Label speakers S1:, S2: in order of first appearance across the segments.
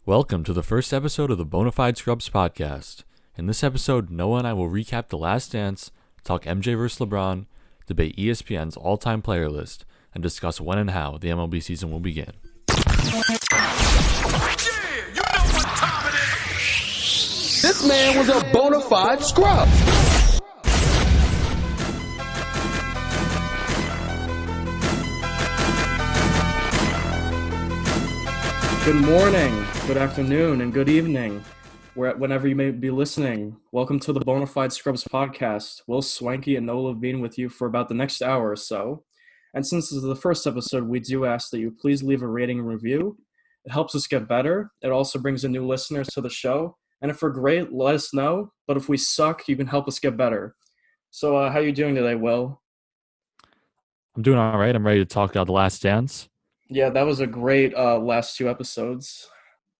S1: Welcome to the first episode of the Bona Fide Scrubs podcast. In this episode, Noah and I will recap The Last Dance, talk MJ vs. LeBron, debate ESPN's all-time player list, and discuss when and how the MLB season will begin.
S2: Yeah, you know what time it is.
S3: This man was a bona fide scrub.
S4: Good morning, good afternoon, and good evening, whenever you may be listening. Welcome to the Bona Fide Scrubs podcast. Will Swanky and Noah Levine with you for about the next hour or so. And since this is the first episode, we do ask that you please leave a rating and review. It helps us get better. It also brings in new listeners to the show. And if we're great, let us know. But if we suck, you can help us get better. So how are you doing today, Will?
S1: I'm doing all right. I'm ready to talk about The Last Dance.
S4: Yeah, that was a great last two episodes.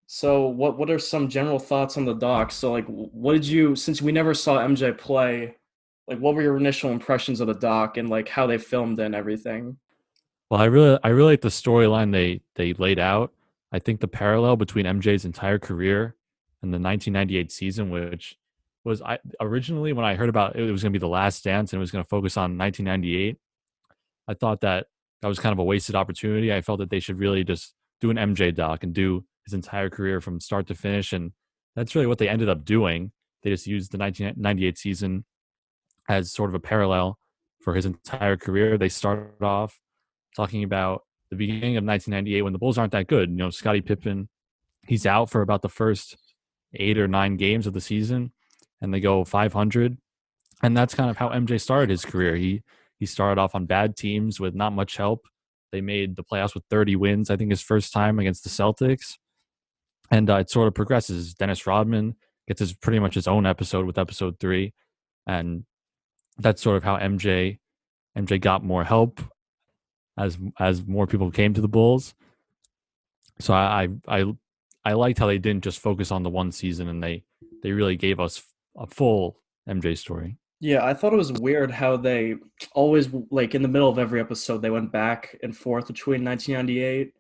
S4: So what are some general thoughts on the doc? So like, what did you, since we never saw MJ play, like what were your initial impressions of the doc and like how they filmed it and everything?
S1: Well, I really like the storyline they laid out. I think the parallel between MJ's entire career and the 1998 season, which was originally when I heard about it was going to be The Last Dance and it was going to focus on 1998. I thought that was kind of a wasted opportunity. I felt that they should really just do an MJ doc and do his entire career from start to finish. And that's really what they ended up doing. They just used the 1998 season as sort of a parallel for his entire career. They started off talking about the beginning of 1998 when the Bulls aren't that good. You know, Scottie Pippen, he's out for about the first 8 or 9 games of the season, and they go 500. And that's kind of how MJ started his career. He started off on bad teams with not much help. They made the playoffs with 30 wins, I think his first time against the Celtics. And it sort of progresses. Dennis Rodman gets pretty much his own episode with episode 3. And that's sort of how MJ got more help as more people came to the Bulls. So I liked how they didn't just focus on the one season and they really gave us a full MJ story.
S4: Yeah, I thought it was weird how they always, like, in the middle of every episode, they went back and forth between 1998.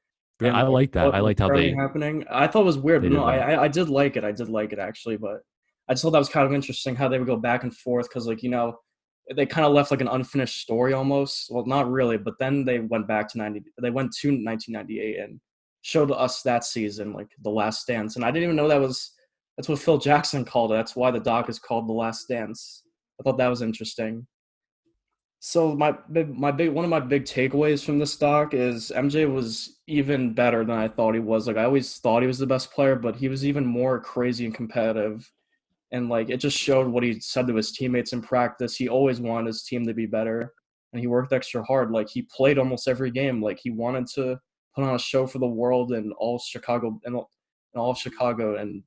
S1: Yeah, I like that. I liked how they
S4: happening. I thought it was weird, but no,
S1: that.
S4: I did like it. I did like it, actually, but I just thought that was kind of interesting how they would go back and forth because, like, you know, they kind of left, like, an unfinished story almost. Well, not really, but then they went back to they went to 1998 and showed us that season, like, The Last Dance. And I didn't even know that's what Phil Jackson called it. That's why the doc is called The Last Dance. I thought that was interesting. So one of my big takeaways from this doc is MJ was even better than I thought he was. Like I always thought he was the best player, but he was even more crazy and competitive. And like it just showed what he said to his teammates in practice. He always wanted his team to be better, and he worked extra hard. Like he played almost every game. Like he wanted to put on a show for the world and all Chicago and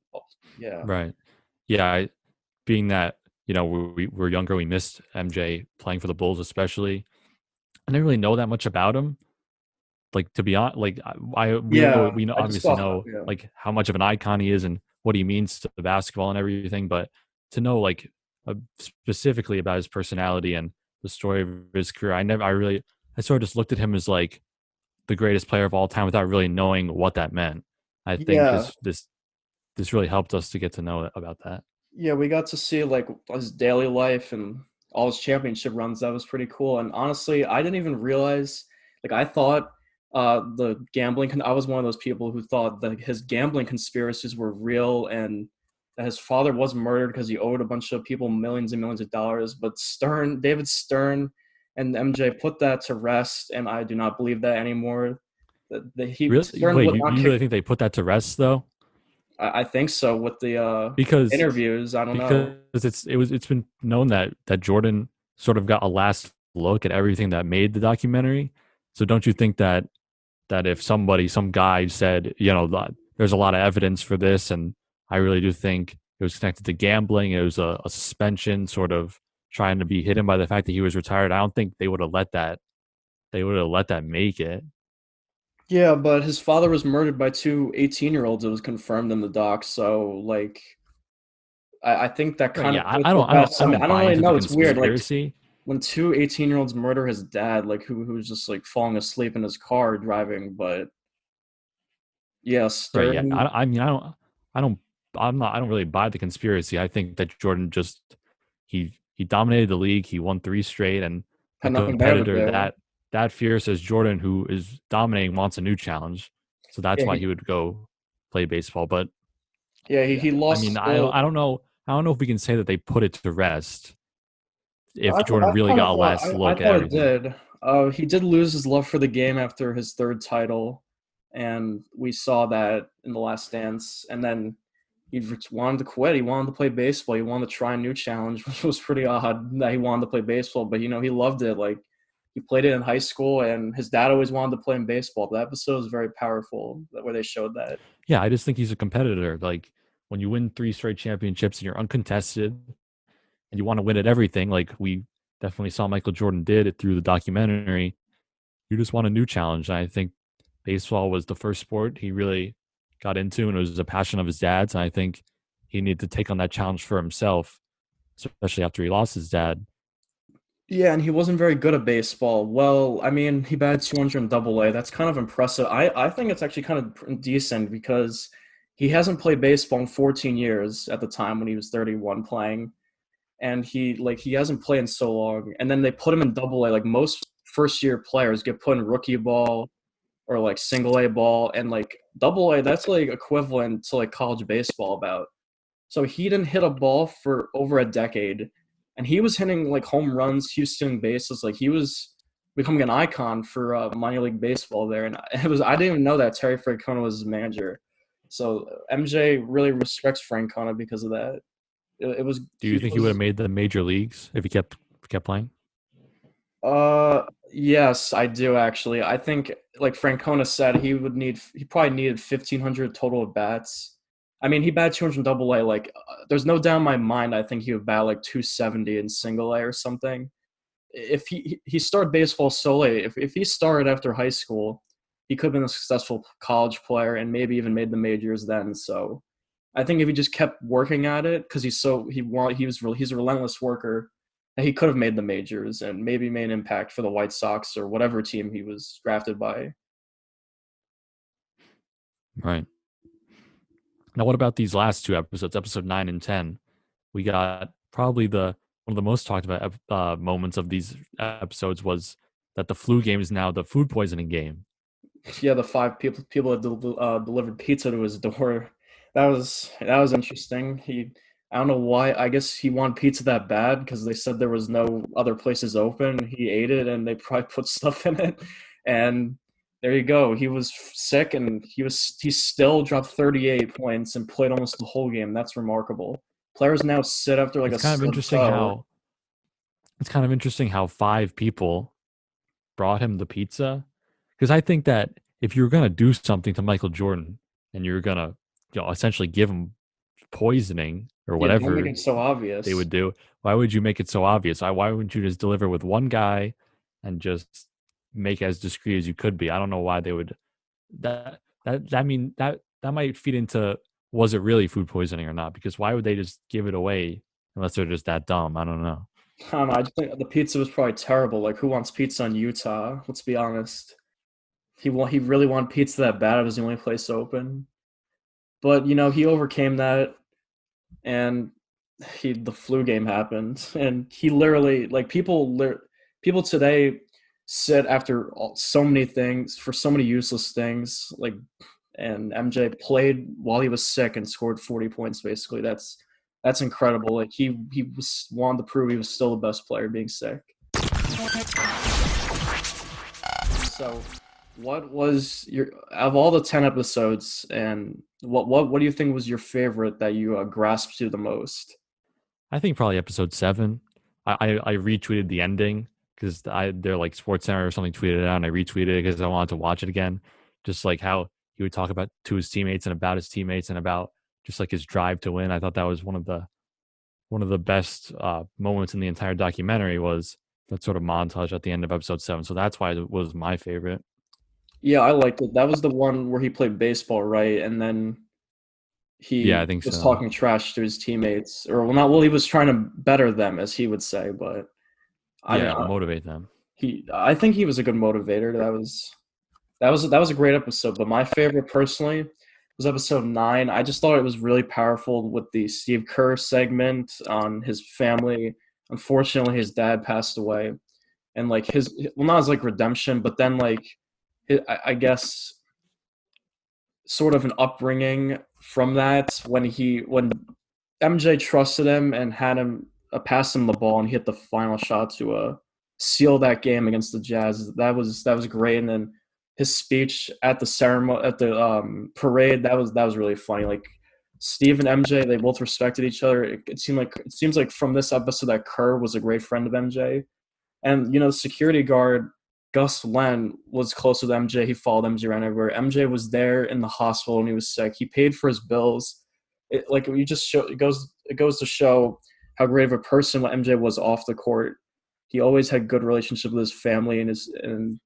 S4: yeah.
S1: Right. Yeah, being that you know, we were younger. We missed MJ playing for the Bulls, especially. I didn't really know that much about him. Like to be honest, like we obviously know like how much of an icon he is and what he means to the basketball and everything. But to know like specifically about his personality and the story of his career, I sort of just looked at him as like the greatest player of all time without really knowing what that meant. I think this really helped us to get to know about that.
S4: Yeah, we got to see like his daily life and all his championship runs. That was pretty cool. And honestly, I didn't even realize. Like I thought the gambling. I was one of those people who thought that his gambling conspiracies were real and that his father was murdered because he owed a bunch of people millions and millions of dollars. But David Stern, and MJ put that to rest, and I do not believe that anymore.
S1: You really think they put that to rest though?
S4: I think so with the
S1: because
S4: interviews. I don't know
S1: because it's been known that Jordan sort of got a last look at everything that made the documentary. So don't you think that if some guy said, you know, there's a lot of evidence for this, and I really do think it was connected to gambling, it was a suspension, sort of trying to be hidden by the fact that he was retired. I don't think they would have let that make it.
S4: Yeah, but his father was murdered by 2 18-year-olds. It was confirmed in the doc. So, like, I think that kind of.
S1: I don't
S4: really know. It's weird. Like, when 2 18-year-olds murder his dad, like, who was just like falling asleep in his car driving, but Yeah,
S1: Right. Yeah.
S4: Sturdy
S1: I mean, I don't, I don't really buy the conspiracy. I think that Jordan just, he dominated the league. He won three straight, and a
S4: had nothing better to
S1: competitor
S4: do.
S1: that fierce as Jordan, who is dominating, wants a new challenge. So that's
S4: Yeah,
S1: why he would go play baseball. But yeah,
S4: he
S1: I
S4: lost
S1: mean,
S4: skill.
S1: I don't know if we can say that they put it to rest if
S4: I
S1: Jordan really
S4: kind of
S1: got a
S4: thought
S1: last
S4: I
S1: look at
S4: thought it
S1: everything.
S4: did. He did lose his love for the game after his third title, and we saw that in the Last Dance. And then wanted to quit. He wanted to play baseball. He wanted to try a new challenge, which was pretty odd that he wanted to play baseball. But he loved it. Like he played it in high school, and his dad always wanted to play in baseball. The episode was very powerful, where they showed that.
S1: Yeah, I just think he's a competitor. Like when you win three straight championships and you're uncontested and you want to win at everything, like we definitely saw Michael Jordan did it through the documentary. You just want a new challenge. And I think baseball was the first sport he really got into, and it was a passion of his dad's. And I think he needed to take on that challenge for himself, especially after he lost his dad.
S4: Yeah, and he wasn't very good at baseball. Well, I mean, he batted 200 in Double A. That's kind of impressive. I think it's actually kind of decent because he hasn't played baseball in 14 years at the time when he was 31 playing, and he hasn't played in so long. And then they put him in Double A. Like most first year players get put in rookie ball or like single A ball, and like Double A, that's like equivalent to like college baseball about. So he didn't hit a ball for over a decade, and he was hitting like home runs, Houston bases. Like he was becoming an icon for minor league baseball there. And I didn't even know that Terry Francona was his manager. So MJ really respects Francona because of that. It was
S1: Do you
S4: he
S1: think he would have
S4: was
S1: made the major leagues if he kept playing?
S4: yes, I do actually. I think like Francona said he probably needed 1,500 total at bats. I mean, he batted 200 double A. Like, there's no doubt in my mind. I think he would bat like 270 in single A or something. If he started baseball so late, if he started after high school, he could have been a successful college player and maybe even made the majors then. So, I think if he just kept working at it, because he's a relentless worker, he could have made the majors and maybe made an impact for the White Sox or whatever team he was drafted by.
S1: Right. Now, what about these last two episodes, episode 9 and 10? We got probably the one of the most talked about moments of these episodes was that the flu game is now the food poisoning game.
S4: Yeah, the five people that delivered pizza to his door. That was interesting. I don't know why. I guess he wanted pizza that bad because they said there was no other places open. He ate it, and they probably put stuff in it. And there you go. He was sick, and he still dropped 38 points and played almost the whole game. That's remarkable. Players now sit after like
S1: It's
S4: a
S1: kind of
S4: stub
S1: interesting
S4: toe.
S1: how five people brought him the pizza, because I think that if you're gonna do something to Michael Jordan and you're gonna essentially give him poisoning or
S4: Yeah, don't make
S1: whatever
S4: it so
S1: they
S4: obvious.
S1: would do, why would you make it so obvious? Why wouldn't you just deliver with one guy and just make it as discreet as you could be? I don't know why they would I mean that might feed into was it really food poisoning or not? Because why would they just give it away unless they're just that dumb? I don't know.
S4: I don't know. I just think the pizza was probably terrible. Like, who wants pizza in Utah? Let's be honest. He really wanted pizza that bad. It was the only place open. But he overcame that, and the flu game happened, and he literally like people today sit after so many things for so many useless things like. And MJ played while he was sick and scored 40 points. Basically, that's incredible. Like wanted to prove he was still the best player being sick. So, what was your of all the 10 episodes, and what do you think was your favorite that you grasped to the most?
S1: I think probably episode 7. I retweeted the ending because they're like Sports Center or something tweeted it out, and I retweeted it because I wanted to watch it again. Just like how he would talk about to his teammates and about his teammates and about just like his drive to win. I thought that was one of the best moments in the entire documentary was that sort of montage at the end of episode 7. So that's why it was my favorite.
S4: Yeah, I liked it. That was the one where he played baseball, right? And then
S1: Yeah, I
S4: he
S1: think
S4: was
S1: so.
S4: talking trash to his teammates, or well, not well. He was trying to better them, as he would say. But I mean,
S1: Yeah, motivate them.
S4: I think he was a good motivator. That was That was a great episode, but my favorite personally was episode 9. I just thought it was really powerful with the Steve Kerr segment on his family. Unfortunately, his dad passed away, and like his well, not as like redemption, but then like I guess sort of an upbringing from that when MJ trusted him and had him pass him the ball and he hit the final shot to seal that game against the Jazz. That was great. And then his speech at the ceremony at the parade that was really funny. Like Steve and MJ, they both respected each other. It seems like from this episode that Kerr was a great friend of MJ. And the security guard Gus Len was close with MJ. He followed MJ around everywhere. MJ was there in the hospital when he was sick. He paid for his bills. It goes to show how great of a person MJ was off the court. He always had good relationship with his family and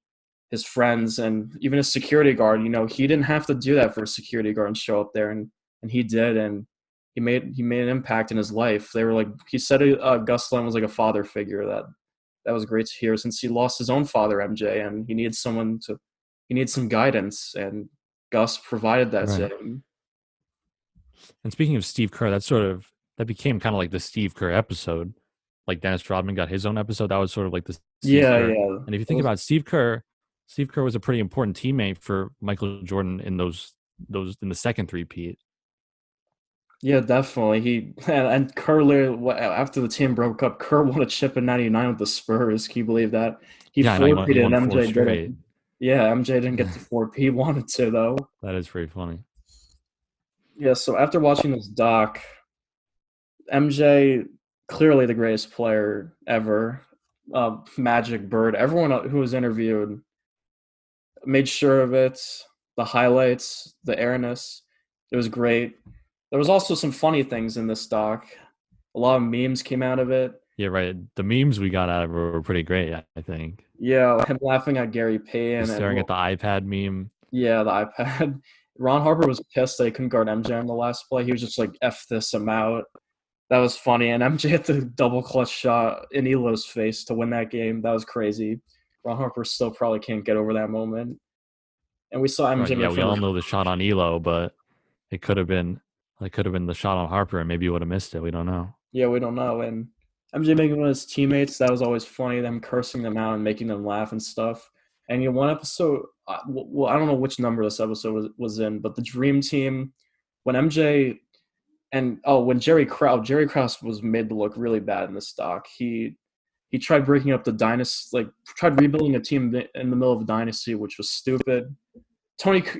S4: his friends and even his security guard. He didn't have to do that for a security guard and show up there, and he did, and he made an impact in his life. They were like he said, Gus Len was like a father figure that was great to hear since he lost his own father, MJ, and he needed some guidance, and Gus provided that to
S1: Right.
S4: him.
S1: And speaking of Steve Kerr, that became kind of like the Steve Kerr episode. Like Dennis Rodman got his own episode. That was sort of like the Steve
S4: Yeah,
S1: Kerr.
S4: yeah.
S1: And if you
S4: It
S1: think
S4: was,
S1: about Steve Kerr was a pretty important teammate for Michael Jordan in those in the second three-peat.
S4: yeah, definitely. And Kerr after the team broke up, Kerr won a chip in '99 with the Spurs. Can you believe that? He
S1: Yeah, I know he
S4: four-peated and
S1: won four
S4: MJ
S1: straight.
S4: didn't. Yeah, MJ didn't get the four-peat. He wanted to though.
S1: That is pretty funny.
S4: Yeah. So after watching this doc, MJ clearly the greatest player ever. Magic Bird. Everyone who was interviewed made sure of it. The highlights, the airness. It was great. There was also some funny things in this doc. A lot of memes came out of it.
S1: Yeah, right. The memes we got out of it were pretty great, I think.
S4: Yeah, him laughing at Gary Payton
S1: Just
S4: and
S1: staring at the iPad meme.
S4: yeah, the iPad. Ron Harper was pissed that he couldn't guard MJ on the last play. He was just like, F this, I'm out. That was funny. And MJ hit the double clutch shot in Elo's face to win that game. That was crazy. Ron Harper still probably can't get over that moment. And we saw
S1: Right.
S4: MJ
S1: Yeah,
S4: make
S1: we
S4: fun
S1: all
S4: of
S1: know the shot on Elo, but it could have been the shot on Harper and maybe he would have missed it. We don't know.
S4: yeah, we don't know. And MJ making fun of his teammates, that was always funny, them cursing them out and making them laugh and stuff. And one episode, well, I don't know which number this episode was in, but the Dream Team, when MJ when Jerry Krause was made to look really bad in this doc. He tried breaking up the dynasty, like tried rebuilding a team in the middle of a dynasty, which was stupid.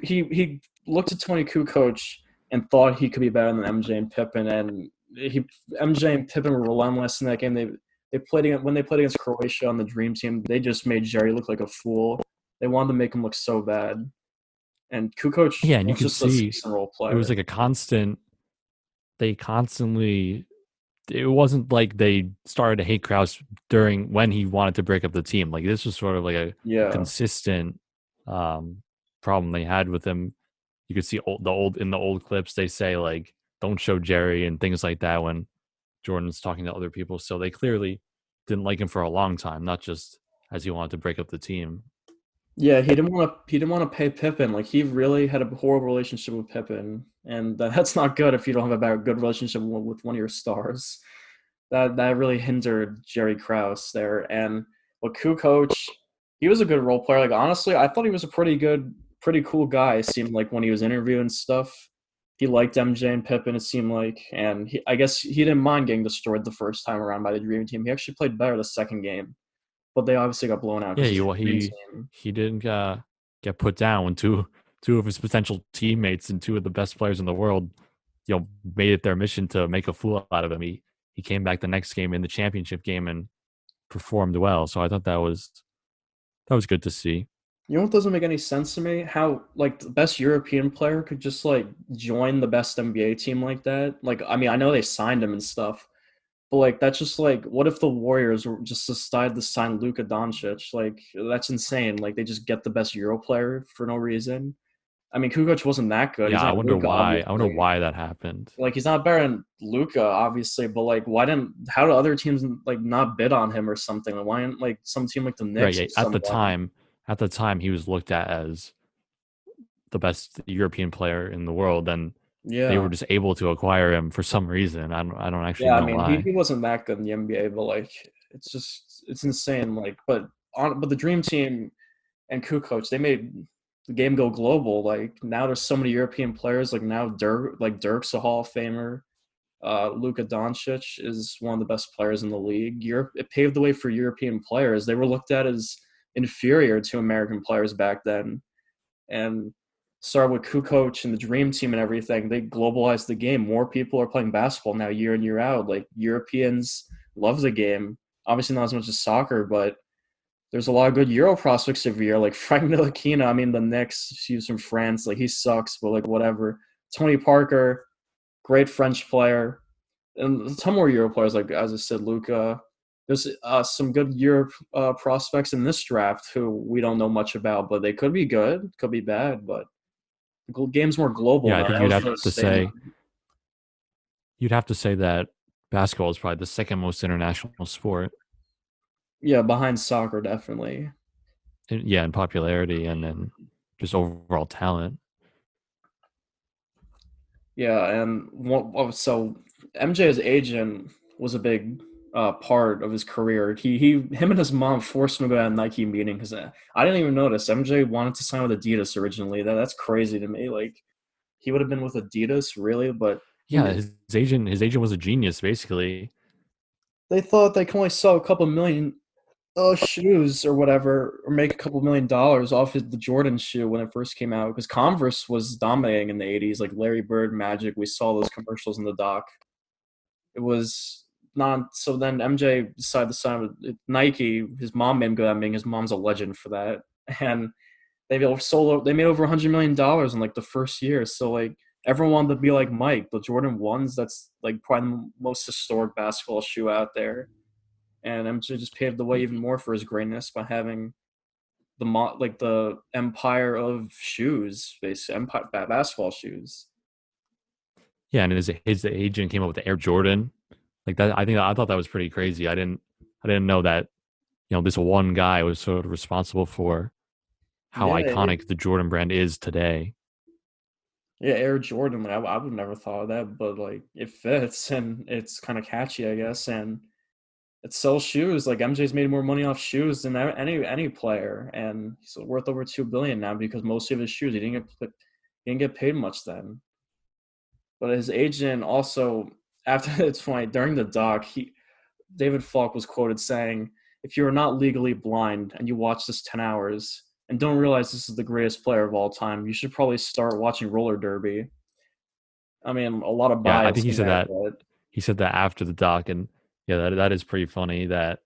S4: He looked at Tony Kukoc and thought he could be better than MJ and Pippen, and MJ and Pippen were relentless in that game. When they played against Croatia on the Dream Team, they just made Jerry look like a fool. They wanted to make him look so bad, and Kukoc
S1: Yeah, and you
S4: was
S1: can
S4: just a
S1: see
S4: decent role player.
S1: it was like a constant. They constantly. It wasn't like they started to hate Kraus when he wanted to break up the team. Like this was sort of like a
S4: Yeah,
S1: consistent problem they had with him. You could see in the old clips they say like don't show Jerry and things like that when Jordan's talking to other people. So they clearly didn't like him for a long time, not just as he wanted to break up the team.
S4: yeah, he didn't want to pay Pippen. Like he really had a horrible relationship with Pippen, and that's not good if you don't have a good relationship with one of your stars. That really hindered Jerry Krause there. And with Kukoc, he was a good role player. Like honestly, I thought he was a pretty cool guy. It seemed like when he was interviewing and stuff, he liked MJ and Pippen. It seemed like, and I guess he didn't mind getting destroyed the first time around by the Dream Team. He actually played better the second game, but they obviously got blown out
S1: Yeah,
S4: because
S1: he
S4: of
S1: well,
S4: the Dream
S1: he
S4: Team.
S1: he didn't get put down when two of his potential teammates and two of the best players in the world, made it their mission to make a fool out of him. He came back the next game in the championship game and performed well. So I thought that was good to see.
S4: You know what doesn't make any sense to me? How like the best European player could just like join the best NBA team like that? Like, I mean, I know they signed him and stuff, but like that's just like, what if the Warriors were just decided to sign Luka Doncic? Like, that's insane. Like, they just get the best Euro player for no reason. I mean, Kukoc wasn't that good.
S1: Yeah,
S4: He's
S1: I
S4: not
S1: wonder
S4: Luka,
S1: why. I wonder
S4: obviously.
S1: why that happened.
S4: Like, he's not better than Luka, obviously, but like, how do other teams like not bid on him or something? Like, why didn't like some team like the
S1: Right.
S4: Knicks
S1: Yeah.
S4: or somebody?
S1: At the time, he was looked at as the best European player in the world, and they
S4: Yeah.
S1: were just able to acquire him for some reason. I don't actually
S4: Yeah, I
S1: know
S4: mean, he
S1: why.
S4: he wasn't that good in the NBA, but, like, it's insane, like, but the dream team and Kukoc, they made the game go global, like, now there's so many European players, like, now Dirk's a Hall of Famer, Luka Doncic is one of the best players in the league. Europe it paved the way for European players. They were looked at as inferior to American players back then, and started with Kukoc and the Dream Team and everything. They globalized the game. More people are playing basketball now, year in year out. Like Europeans love the game. Obviously, not as much as soccer, but there's a lot of good Euro prospects every year. Like Frank Ntilikina. I mean, the Knicks. He's from France. Like he sucks, but like whatever. Tony Parker, great French player, and a ton more Euro players. Like as I said, Luca. There's some good Europe prospects in this draft who we don't know much about, but they could be good, could be bad, but the game's more global
S1: Yeah, I
S4: now.
S1: think
S4: That was the statement.
S1: you'd have to say that basketball is probably the second most international sport.
S4: Yeah, behind soccer, definitely.
S1: Yeah, in popularity and then just overall talent.
S4: Yeah, and so MJ's agent was a big part of his career. Him and his mom forced him to go to a Nike meeting because I didn't even notice MJ wanted to sign with Adidas originally. That's crazy to me. Like he would have been with Adidas, really, but
S1: Yeah, his agent was a genius, basically.
S4: they thought they can only sell a couple million shoes or whatever, or make a couple $1 million off the Jordan shoe when it first came out. Because Converse was dominating in the '80s, like Larry Bird, Magic. We saw those commercials in the doc. It was not so. Then MJ decided to sign with Nike. His mom made him go. I mean, his mom's a legend for that, and they made over $100 million in like the first year. So like everyone wanted to be like Mike. The Jordan ones. That's like probably the most historic basketball shoe out there, and MJ just paved the way even more for his greatness by having the empire of shoes, basically empire basketball shoes.
S1: Yeah, and his agent came up with the Air Jordan. Like that, I thought that was pretty crazy. I didn't know that, this one guy was sort of responsible for how
S4: Yeah,
S1: iconic the Jordan brand is today.
S4: yeah, Air Jordan. Like, I would never thought of that, but like it fits and it's kind of catchy, I guess, and it sells shoes. Like MJ's made more money off shoes than any player, and he's worth over 2 billion now because most of his shoes he didn't get paid much then. But his agent also, after it's funny, during the doc, David Falk was quoted saying, "If you are not legally blind and you watch this 10 hours and don't realize this is the greatest player of all time, you should probably start watching roller derby." I mean, a lot of
S1: Yeah, I think
S4: bias in there, but
S1: he said that after the doc, and yeah, that is pretty funny that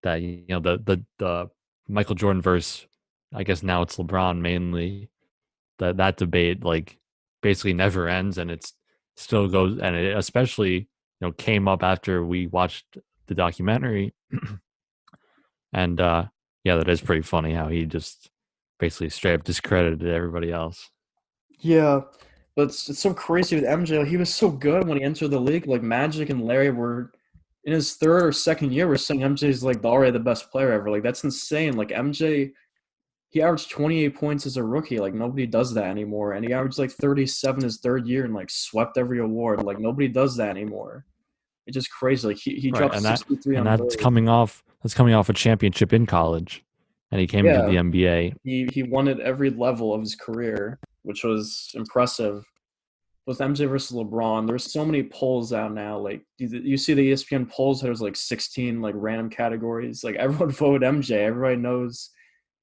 S1: the Michael Jordan verse, I guess now it's LeBron mainly, that debate like basically never ends, and it's still goes, and it especially came up after we watched the documentary. And yeah, that is pretty funny how he just basically straight up discredited everybody else.
S4: yeah. But it's so crazy with MJ. He was so good when he entered the league. Like Magic and Larry were in his third or second year. We're saying MJ's like already the best player ever. Like that's insane. Like MJ, he averaged 28 points as a rookie. Like nobody does that anymore. And he averaged like 37 his third year and like swept every award. Like nobody does that anymore. It's just crazy. Like he
S1: Right,
S4: dropped 63
S1: and
S4: on third.
S1: that's coming off a championship in college, and he came into
S4: Yeah,
S1: the NBA.
S4: he won at every level of his career, which was impressive. With MJ versus LeBron, there's so many polls out now. Like you see the ESPN polls, there's like 16 like random categories. Like everyone voted MJ. Everybody knows,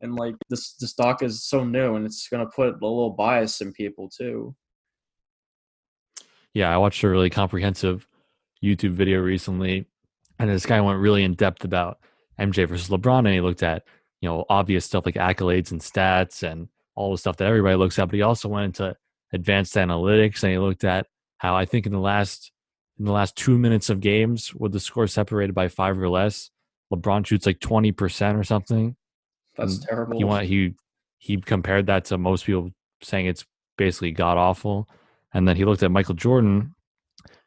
S4: and like this doc is so new, and it's gonna put a little bias in people too.
S1: Yeah, I watched a really comprehensive YouTube video recently, and this guy went really in depth about MJ versus LeBron, and he looked at obvious stuff like accolades and stats and all the stuff that everybody looks at, but he also went into advanced analytics, and he looked at how I think in the last 2 minutes of games with the score separated by 5 or less, LeBron shoots like 20% or something,
S4: That's
S1: and he
S4: terrible.
S1: went he compared that to most people saying it's basically god awful, and then he looked at Michael Jordan,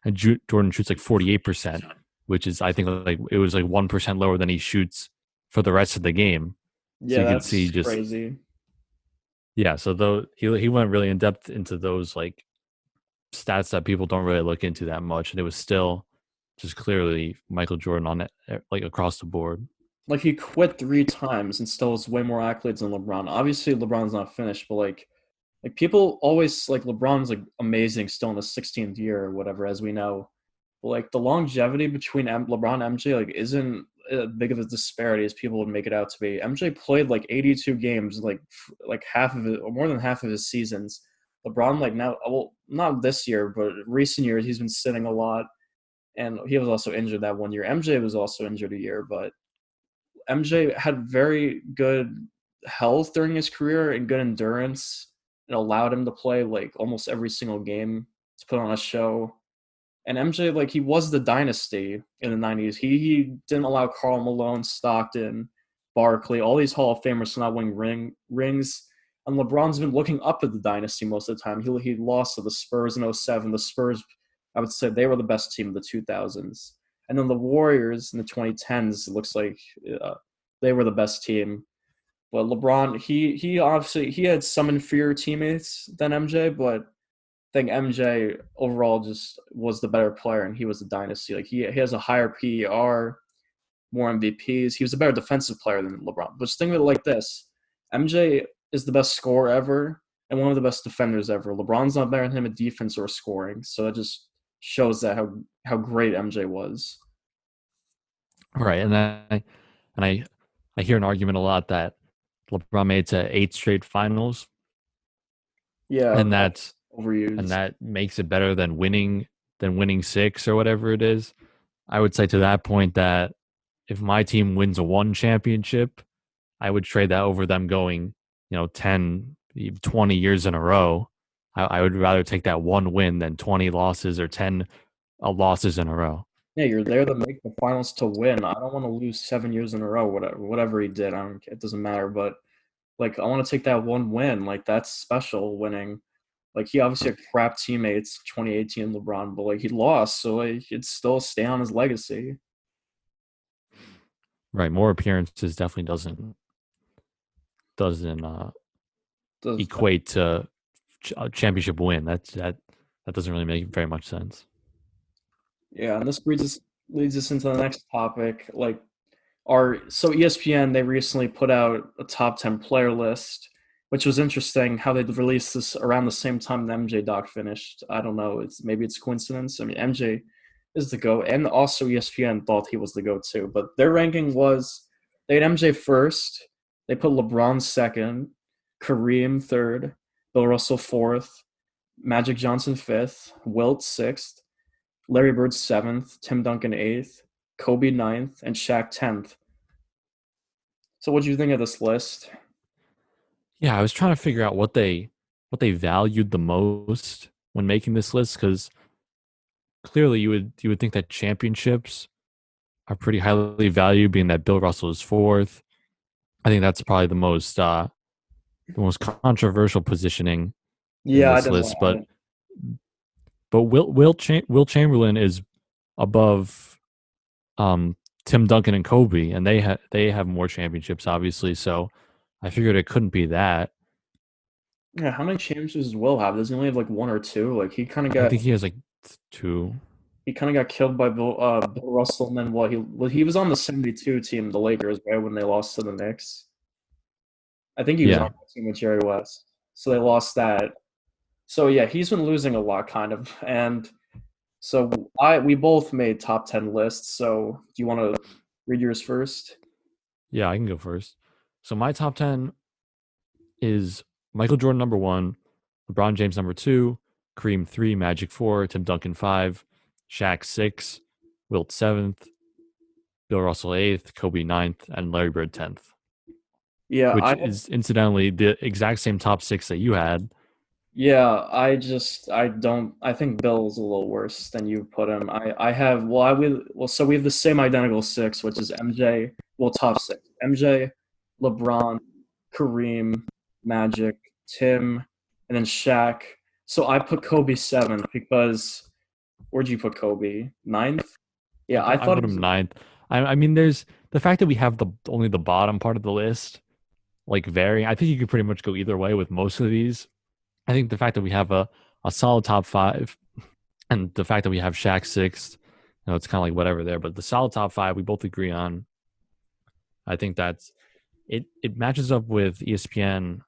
S1: and Jordan shoots like 48%, which is I think like it was like 1% lower than he shoots for the rest of the game. So
S4: Yeah,
S1: you could see
S4: that's
S1: just
S4: crazy.
S1: Yeah, so though he went really in depth into those like stats that people don't really look into that much, and it was still just clearly Michael Jordan on it, like across the board.
S4: Like he quit 3 times and still has way more accolades than LeBron. Obviously, LeBron's not finished, but like people always like LeBron's like amazing still in his 16th year or whatever, as we know. But like the longevity between LeBron and MJ like isn't as big of a disparity as people would make it out to be. MJ played like 82 games, like half of it or more than half of his seasons. LeBron like now, well, not this year, but recent years he's been sitting a lot, and he was also injured that one year. MJ was also injured a year, but MJ had very good health during his career and good endurance. It allowed him to play like almost every single game to put on a show. And MJ, like he was the dynasty in the '90s. He didn't allow Karl Malone, Stockton, Barkley, all these Hall of Famers to not win rings. And LeBron's been looking up at the dynasty most of the time. He lost to the Spurs in '07. The Spurs, I would say, they were the best team of the 2000s. And then the Warriors in the 2010s, it looks like they were the best team. But LeBron, he obviously he had some inferior teammates than MJ, but I think MJ overall just was the better player, and he was the dynasty. Like he has a higher PER, more MVPs. He was a better defensive player than LeBron. But just think of it like this: MJ is the best scorer ever and one of the best defenders ever. LeBron's not better than him at defense or scoring, so it just shows that how great MJ was.
S1: Right, and I hear an argument a lot that LeBron made it to 8 straight finals,
S4: Yeah,
S1: and that's and
S4: overused.
S1: that makes it better than winning 6 or whatever it is. I would say to that point that if my team wins a one championship, I would trade that over them going, 10, even 20 years in a row. I would rather take that one win than 20 losses or 10 losses in a row.
S4: Yeah, you're there to make the finals to win. I don't want to lose 7 years in a row. Whatever he did, I don't. It doesn't matter. But like, I want to take that one win. Like that's special winning. Like he obviously had crap teammates, 2018 LeBron, but like he lost, so like it's still stay on his legacy.
S1: Right, more appearances definitely doesn't
S4: Does
S1: equate to a championship win. That doesn't really make very much sense.
S4: Yeah, and this leads us into the next topic. Like our so ESPN they recently put out a top 10 player list, which was interesting how they released this around the same time the MJ doc finished. I don't know, maybe it's coincidence. I mean, MJ is the GOAT, and also ESPN thought he was the GOAT too. But their ranking was they had MJ first, they put LeBron second, Kareem third, Bill Russell fourth, Magic Johnson fifth, Wilt sixth, Larry Bird seventh, Tim Duncan eighth, Kobe ninth, and Shaq 10th. So what do you think of this list?
S1: Yeah, I was trying to figure out what they valued the most when making this list because clearly you would think that championships are pretty highly valued, being that Bill Russell is fourth. I think that's probably the most controversial positioning in
S4: Yeah, I
S1: this
S4: didn't
S1: list.
S4: want
S1: But
S4: to.
S1: but Will Chamberlain is above um, Tim Duncan and Kobe, and they have more championships, obviously. So I figured it couldn't be that.
S4: Yeah, how many championships does Will have? Does he only have like one or two? Like
S1: I think he has like two.
S4: he kind of got killed by Bill Russell, and then he was on the '72 team, the Lakers, right when they lost to the Knicks. I think he was on
S1: Yeah,
S4: that team with Jerry West, so they lost that. So yeah, he's been losing a lot, kind of, and so we both made top 10 lists. So do you want to read yours first?
S1: yeah, I can go first. So my top 10 is Michael Jordan number one, LeBron James number two, Kareem three, Magic four, Tim Duncan five, Shaq six, Wilt seventh, Bill Russell eighth, Kobe ninth, and Larry Bird 10th,
S4: Yeah,
S1: which is incidentally the exact same top six that you had.
S4: yeah, I don't I think Bill's a little worse than you put him. I have well I will well so we have the same identical six, which is MJ, well top six. MJ, LeBron, Kareem, Magic, Tim, and then Shaq. So I put Kobe seventh because where'd you put Kobe? Ninth? Yeah, I
S1: I
S4: thought
S1: put
S4: it
S1: him
S4: was
S1: ninth. I mean, there's the fact that we have the only the bottom part of the list. like varying. I think you could pretty much go either way with most of these. I think the fact that we have a solid top five and the fact that we have Shaq sixth, it's kind of like whatever there. But the solid top five, we both agree on. I think that's it. It matches up with ESPN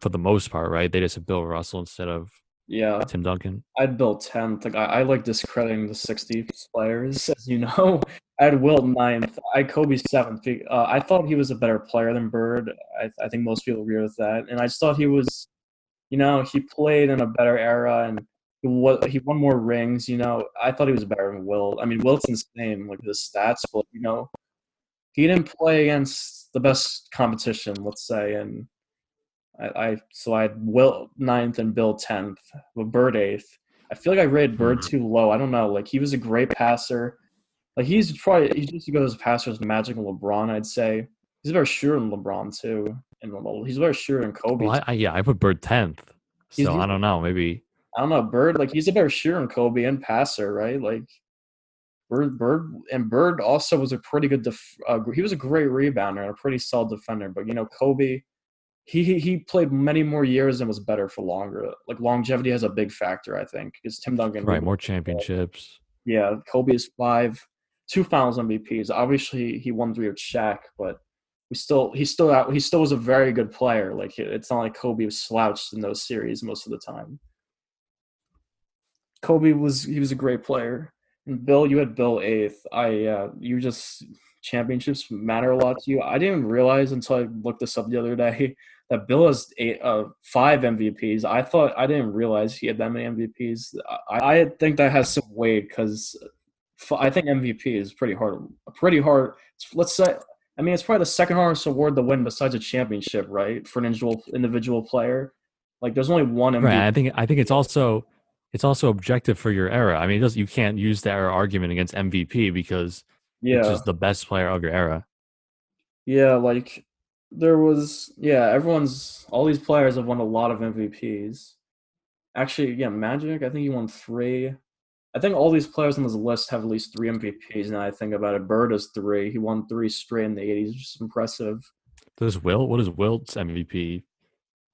S1: for the most part, right? They just have Bill Russell instead of
S4: Yeah,
S1: Tim Duncan.
S4: I'd Bill 10th. Like I like discrediting the 60s players, as you know. I had Wilt ninth. I had Kobe 7th. I thought he was a better player than Bird. I think most people agree with that. And I just thought he was, he played in a better era and he won more rings. I thought he was better than Wilt. I mean, Wilt's insane, like his stats, but he didn't play against the best competition, let's say, and so I had Wilt ninth and Bill 10th, with Bird eighth. I feel like I rated Bird
S1: Mhm.
S4: too low. I don't know. Like he was a great passer. Like he just as good as a passer as Magic and LeBron. I'd say he's a better shooter than LeBron too, and he's a better shooter than Kobe.
S1: Well, I put Bird 10th, so
S4: He's
S1: I don't know. Maybe
S4: I don't know Bird. Like he's a better shooter than Kobe and passer, right? Like Bird also was a pretty good. He was a great rebounder and a pretty solid defender. But Kobe. He played many more years and was better for longer. Like longevity has a big factor, I think, because Tim Duncan.
S1: right, more championships.
S4: Yeah, Kobe is two Finals MVPs. Obviously, he won three with Shaq, but he still was a very good player. Like it's not like Kobe was slouched in those series most of the time. He was a great player. And Bill, you had Bill eighth. You just championships matter a lot to you. I didn't realize until I looked this up the other day that Bill has five MVPs. I didn't realize he had that many MVPs. I think that has some weight because I think MVP is pretty hard. Pretty hard. Let's say. I mean, it's probably the second hardest award to win besides a championship, right? For an individual player, like there's only one
S1: Right.
S4: MVP.
S1: I think it's also objective for your era. I mean, you can't use the era argument against MVP because it's
S4: Yeah,
S1: just the best player of your era.
S4: yeah. Like all these players have won a lot of MVPs. Actually, yeah, Magic. I think he won three. I think all these players on this list have at least three MVPs. Now I think about it, Bird has three. He won three straight in the '80s, which is impressive.
S1: What is Wilt's MVP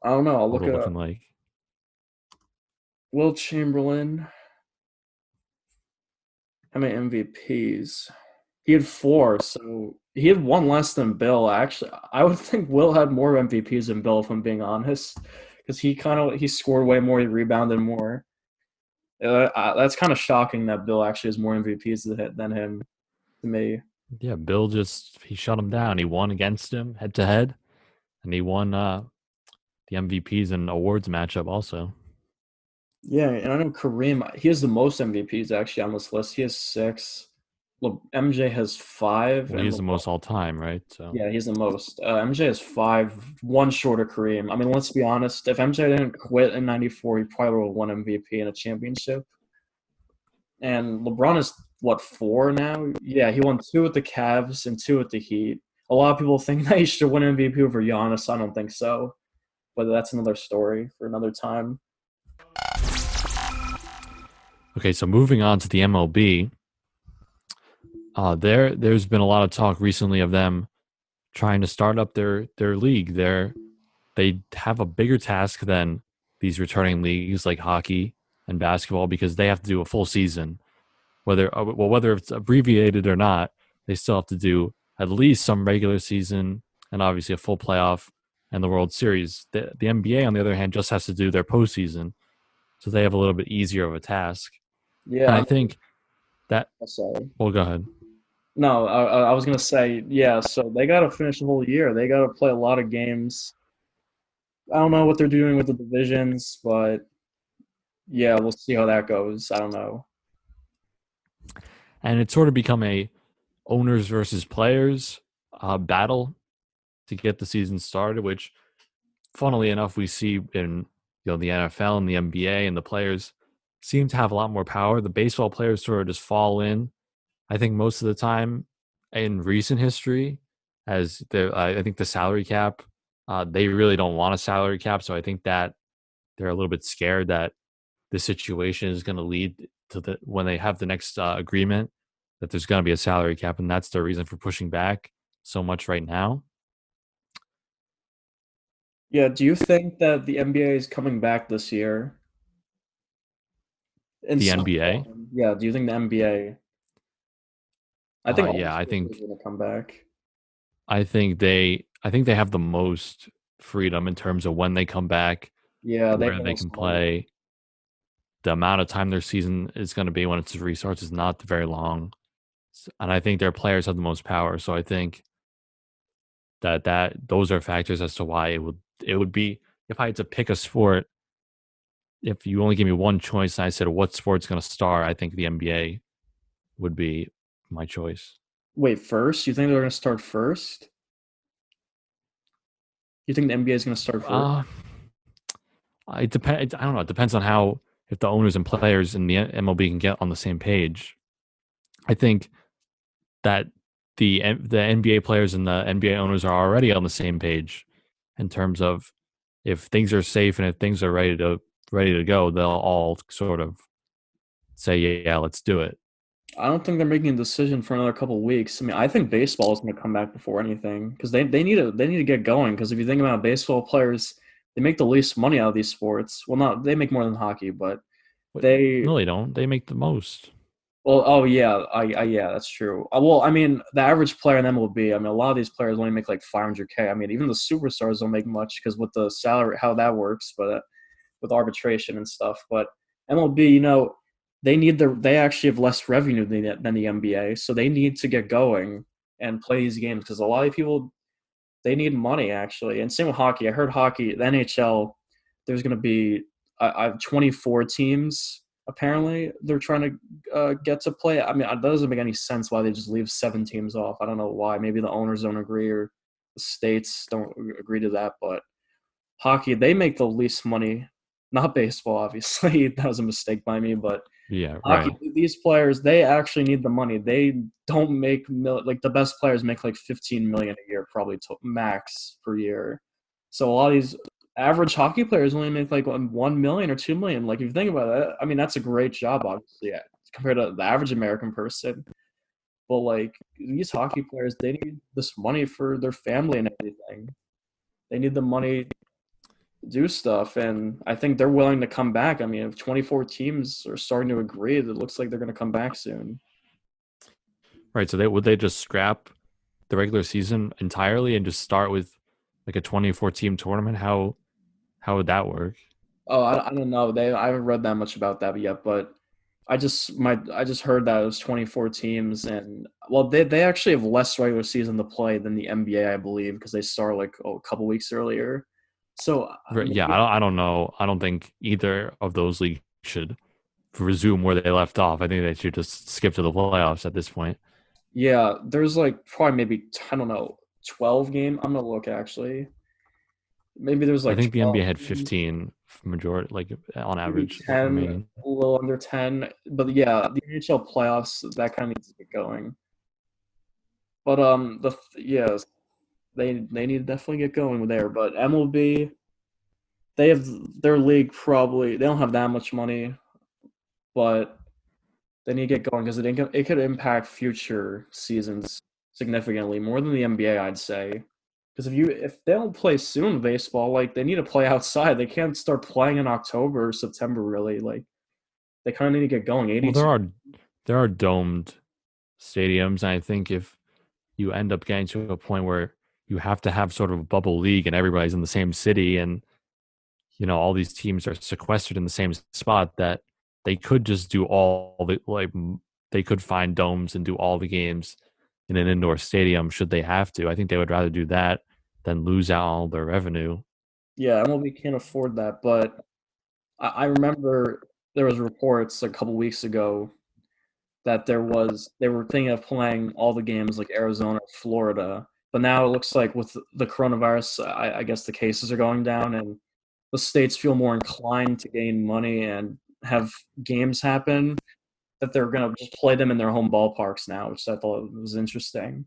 S4: I don't know. I'll look
S1: total
S4: at
S1: looking like?
S4: Will Chamberlain. How many MVPs? He had four, so he had one less than Bill. Actually, I would think Will had more MVPs than Bill, if I'm being honest, because he scored way more, he rebounded more. That's kind of shocking that Bill actually has more MVPs than him to me.
S1: Yeah, Bill just he shut him down. He won against him head to head, and he won the MVPs and awards matchup also.
S4: Yeah, and I know Kareem. He has the most MVPs actually on this list. He has six. MJ has five,
S1: Well,
S4: and
S1: he's the most all time, right? So
S4: yeah, he's the most. MJ has five, one short of Kareem. I mean, let's be honest. If MJ didn't quit in '94, he probably would have won MVP in a championship. And LeBron is what, four now? Yeah, he won two with the Cavs and two with the Heat. A lot of people think that he should win MVP over Giannis. I don't think so, but that's another story for another time.
S1: okay, so moving on to the MLB, there's been a lot of talk recently of them trying to start up their league. They have a bigger task than these returning leagues like hockey and basketball because they have to do a full season. Whether it's abbreviated or not, they still have to do at least some regular season and obviously a full playoff and the World Series. The NBA, on the other hand, just has to do their postseason, so they have a little bit easier of a task. And
S4: Yeah,
S1: I think that.
S4: I'm sorry.
S1: Well, go ahead.
S4: No, I was gonna say yeah. So they got to finish the whole year. They got to play a lot of games. I don't know what they're doing with the divisions, but yeah, we'll see how that goes. I don't know.
S1: And it's sort of become a owners versus players battle to get the season started, which, funnily enough, we see in the NFL and the NBA, and the players seem to have a lot more power. The baseball players sort of just fall in. I think most of the time in recent history, as I think the salary cap, they really don't want a salary cap, so I think that they're a little bit scared that this situation is going to lead to when they have the next agreement that there's going to be a salary cap, and that's the reason for pushing back so much right now.
S4: Yeah, do you think that the NBA is coming back this year in
S1: The
S4: some
S1: NBA,
S4: form? Yeah, do you think the NBA? I think all the
S1: yeah,
S4: sports are going to come back.
S1: I think they have the most freedom in terms of when they come back,
S4: Yeah, they have
S1: where
S4: the
S1: they
S4: most
S1: can
S4: money.
S1: play. The amount of time their season is going to be when it restarts is not very long, and I think their players have the most power. So I think that those are factors as to why it would be if I had to pick a sport. If you only give me one choice, and I said what sport's going to start, I think the NBA would be my choice.
S4: Wait, first? You think they're going to start first? You think the NBA is going to start first?
S1: Uh, it depends. I don't know. It depends on how if the owners and players in the MLB can get on the same page. I think that the NBA players and the NBA owners are already on the same page in terms of if things are safe and if things are ready to go, they'll all sort of say, yeah, let's do it.
S4: I don't think they're making a decision for another couple weeks. I mean, I think baseball is going to come back before anything because they need to get going. Because if you think about baseball players, they make the least money out of these sports. Well, not they make more than hockey, but
S1: But
S4: they
S1: no, they don't. They make the most.
S4: well, oh yeah, yeah, that's true. Well, I mean, the average player in MLB, I mean, a lot of these players only make like 500K. I mean, even the superstars don't make much because with the salary, how that works, but with arbitration and stuff. But MLB, they actually have less revenue than the NBA, so they need to get going and play these games because a lot of people they need money actually. And same with hockey. I heard hockey, the NHL, there's going to be 24 teams. Apparently, they're trying to get to play. I mean, that doesn't make any sense why they just leave 7 teams off. I don't know why. Maybe the owners don't agree or the states don't agree to that. But hockey, they make the least money. Not baseball, obviously. That was a mistake by me. But
S1: Yeah,
S4: hockey,
S1: right.
S4: these players, they actually need the money. They don't make like the best players make like 15 million a year, probably max per year. So a lot of these average hockey players only make like 1 million or 2 million. Like if you think about it, I mean that's a great job, obviously, yeah, compared to the average American person. But like these hockey players, they need this money for their family and everything. They need the money to do stuff, and I think they're willing to come back. I mean, if 24 teams are starting to agree, it looks like they're going to come back soon.
S1: Right. So they just scrap the regular season entirely and just start with like a 24 team tournament? How would that work?
S4: Oh, I don't know. I haven't read that much about that yet, but I just heard that it was 24 teams, and well, they actually have less regular season to play than the NBA, I believe, because they start like a couple weeks earlier. So
S1: Right, yeah, I don't know. I don't think either of those leagues should resume where they left off. I think they should just skip to the playoffs at this point.
S4: yeah, there's like probably maybe I don't know 12 game. I'm gonna look actually. Maybe there's
S1: I
S4: like
S1: think the
S4: 12
S1: NBA had
S4: games,
S1: 15 majority, like on
S4: maybe
S1: average,
S4: 10,
S1: remaining.
S4: a little under 10. But yeah, the NHL playoffs that kind of needs to get going. But yes, they need to definitely get going there. But MLB, they have their league probably they don't have that much money, but they need to get going because it could impact future seasons significantly more than the NBA, I'd say. Because if they don't play soon baseball, like they need to play outside. They can't start playing in October or September really. Like they kind of need to get going.
S1: Well,
S4: 82.
S1: there are domed stadiums, and I think if you end up getting to a point where you have to have sort of a bubble league and everybody's in the same city and all these teams are sequestered in the same spot, that they could just do all the they could find domes and do all the games in an indoor stadium should they have to. I think they would rather do that than lose out all their revenue.
S4: Yeah, MLB can't afford that. But I remember there was reports a couple weeks ago that they were thinking of playing all the games like Arizona, Florida. But now it looks like with the coronavirus, I guess the cases are going down, and the states feel more inclined to gain money and have games happen that they're gonna just play them in their home ballparks now, which I thought was interesting.